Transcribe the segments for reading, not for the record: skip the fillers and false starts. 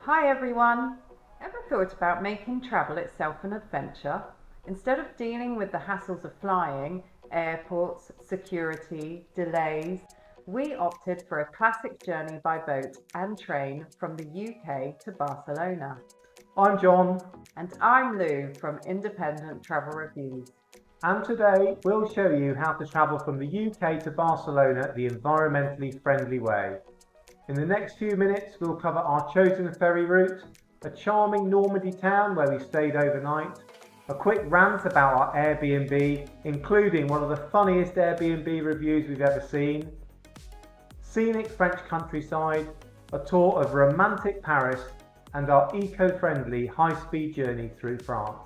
Hi everyone! Ever thought about making travel itself an adventure? Instead of dealing with the hassles of flying, airports, security, delays, we opted for a classic journey by boat and train from the UK to Barcelona. I'm John, And I'm Lou from Independent Travel Reviews. and today we'll show you how to travel from the UK to Barcelona the environmentally friendly way. In the next few minutes we'll cover our chosen ferry route, a charming Normandy town where we stayed overnight, a quick rant about our Airbnb, including one of the funniest Airbnb reviews we've ever seen, scenic French countryside, a tour of romantic Paris, and our eco-friendly high-speed journey through France,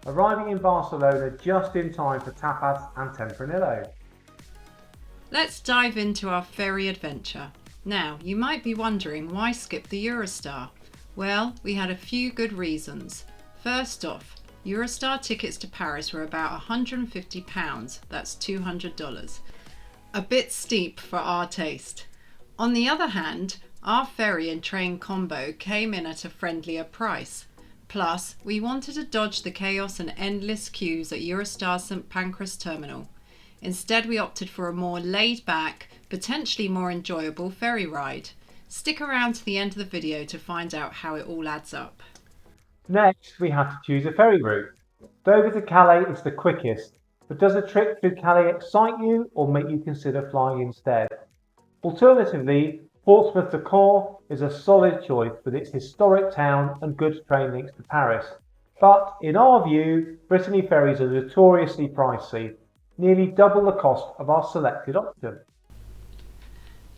arriving in Barcelona just in time for tapas and Tempranillo. Let's dive into our ferry adventure. Now, you might be wondering why skip the Eurostar? Well, we had a few good reasons. First off, Eurostar tickets to Paris were about £150, that's $200. A bit steep for our taste. On the other hand, our ferry and train combo came in at a friendlier price. Plus, we wanted to dodge the chaos and endless queues at Eurostar St Pancras terminal. Instead, we opted for a more laid-back, potentially more enjoyable ferry ride. Stick around to the end of the video to find out how it all adds up. Next, we have to choose a ferry route. Dover to Calais is the quickest, but does a trip through Calais excite you or make you consider flying instead? Alternatively, Portsmouth to Caen is a solid choice with its historic town and good train links to Paris. But in our view, Brittany ferries are notoriously pricey, nearly double the cost of our selected option.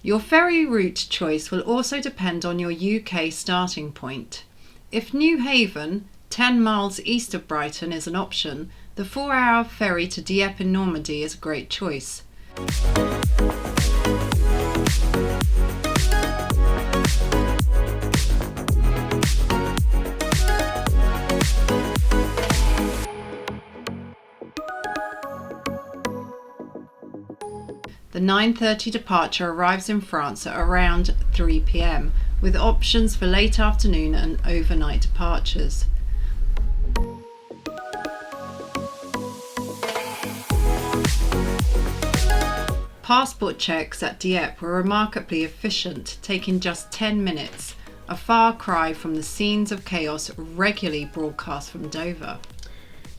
Your ferry route choice will also depend on your UK starting point. If New Haven, 10 miles east of Brighton, is an option, the 4-hour ferry to Dieppe in Normandy is a great choice. The 9:30 departure arrives in France at around 3 p.m, with options for late afternoon and overnight departures. Passport checks at Dieppe were remarkably efficient, taking just 10 minutes, a far cry from the scenes of chaos regularly broadcast from Dover.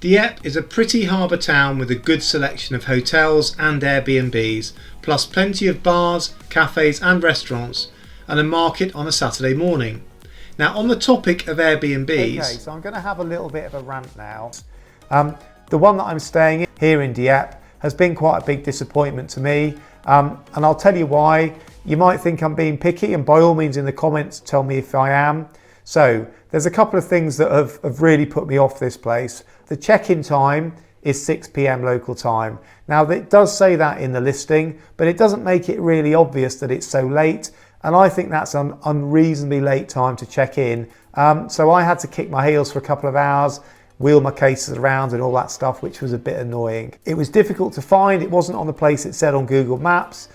Dieppe is a pretty harbour town with a good selection of hotels and Airbnbs, plus plenty of bars, cafes and restaurants, and a market on a Saturday morning. Now, on the topic of Airbnbs... Okay, so I'm going to have a little bit of a rant now. The one that I'm staying in here in Dieppe has been quite a big disappointment to me, and I'll tell you why. You might think I'm being picky, and by all means in the comments tell me if I am. So there's a couple of things that have really put me off this place. The check-in time is 6 p.m. local time. Now it does say that in the listing, but it doesn't make it really obvious that it's so late, and I think that's an unreasonably late time to check in. So I had to kick my heels for a couple of hours, wheel my cases around and all that stuff, which was a bit annoying. It was difficult to find. It wasn't on the place it said on Google Maps,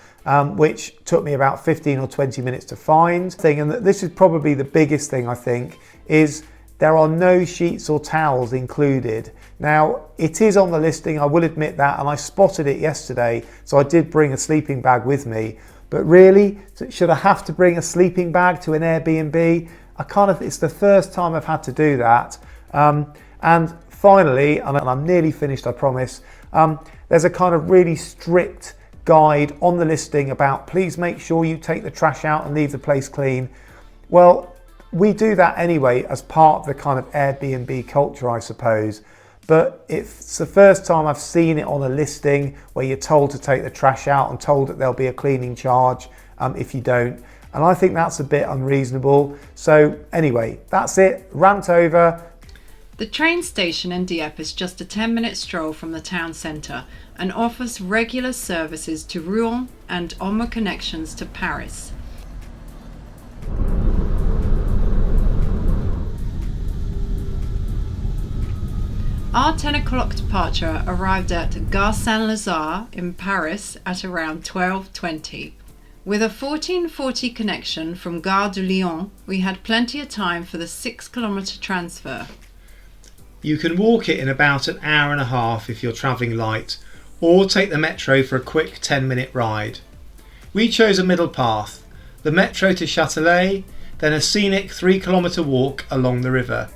which took me about 15 or 20 minutes to find. And this is probably the biggest thing, I think, is there are no sheets or towels included. Now, it is on the listing, I will admit that, and I spotted it yesterday, so I did bring a sleeping bag with me. But really, should I have to bring a sleeping bag to an Airbnb? It's the first time I've had to do that. And finally, and I'm nearly finished, I promise, there's a kind of really strict guide on the listing about please make sure you take the trash out and leave the place clean. Well, we do that anyway as part of the kind of Airbnb culture, I suppose. But it's the first time I've seen it on a listing where you're told to take the trash out and told that there'll be a cleaning charge if you don't. And I think that's a bit unreasonable. So anyway, that's it. Rant over. The train station in Dieppe is just a 10-minute stroll from the town centre and offers regular services to Rouen and onward connections to Paris. Our 10 o'clock departure arrived at Gare Saint-Lazare in Paris at around 12:20. With a 1440 connection from Gare de Lyon, we had plenty of time for the 6-kilometre transfer. You can walk it in about an hour and a half if you're travelling light, or take the metro for a quick 10-minute ride. We chose a middle path, the metro to Châtelet, then a scenic 3-kilometre walk along the river.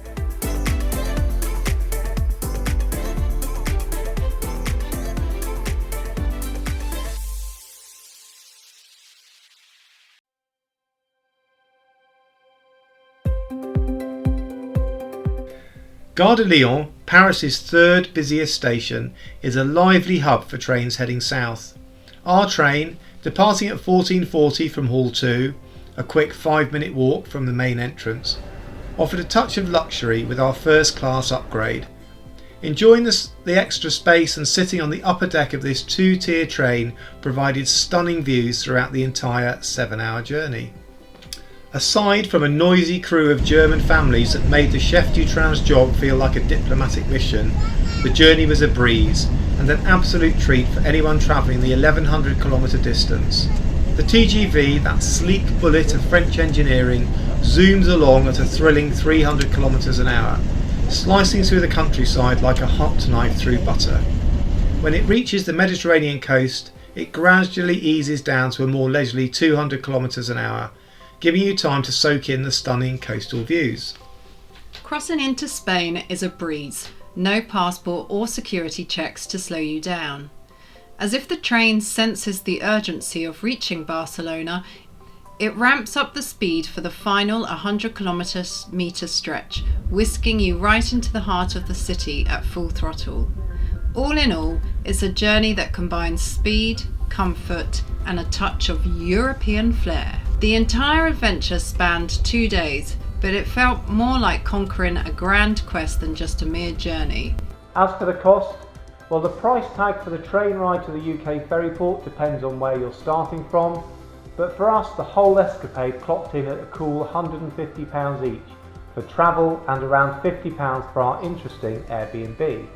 Gare de Lyon, Paris's third busiest station, is a lively hub for trains heading south. Our train, departing at 14:40 from Hall 2, a quick 5-minute walk from the main entrance, offered a touch of luxury with our first class upgrade. Enjoying the extra space and sitting on the upper deck of this 2-tier train provided stunning views throughout the entire 7-hour journey. Aside from a noisy crew of German families that made the chef du train's job feel like a diplomatic mission, the journey was a breeze and an absolute treat for anyone travelling the 1100 kilometre distance. The TGV, that sleek bullet of French engineering, zooms along at a thrilling 300 kilometres an hour, slicing through the countryside like a hot knife through butter. When it reaches the Mediterranean coast, it gradually eases down to a more leisurely 200 kilometres an hour, giving you time to soak in the stunning coastal views. Crossing into Spain is a breeze, no passport or security checks to slow you down. As if the train senses the urgency of reaching Barcelona, it ramps up the speed for the final 100 kilometre stretch, whisking you right into the heart of the city at full throttle. All in all, it's a journey that combines speed, comfort, and a touch of European flair. The entire adventure spanned 2 days, but it felt more like conquering a grand quest than just a mere journey. As for the cost, well, the price tag for the train ride to the UK ferry port depends on where you're starting from, but for us the whole escapade clocked in at a cool £150 each for travel and around £50 for our interesting Airbnb.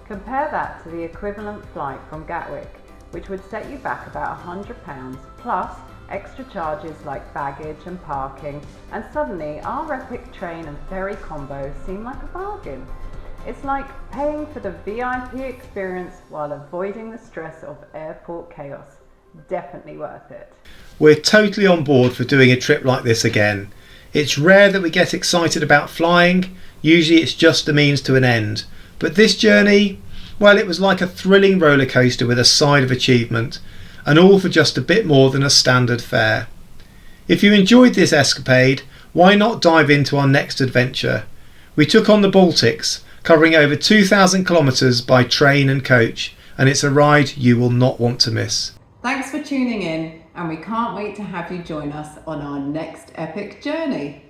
Compare that to the equivalent flight from Gatwick, which would set you back about £100 plus extra charges like baggage and parking, and suddenly our epic train and ferry combo seem like a bargain. It's like paying for the VIP experience while avoiding the stress of airport chaos. Definitely worth it. We're totally on board for doing a trip like this again. It's rare that we get excited about flying, usually it's just a means to an end. But this journey, well, it was like a thrilling roller coaster with a side of achievement, and all for just a bit more than a standard fare. If you enjoyed this escapade, why not dive into our next adventure? We took on the Baltics, covering over 2,000 kilometres by train and coach, and it's a ride you will not want to miss. Thanks for tuning in, and we can't wait to have you join us on our next epic journey.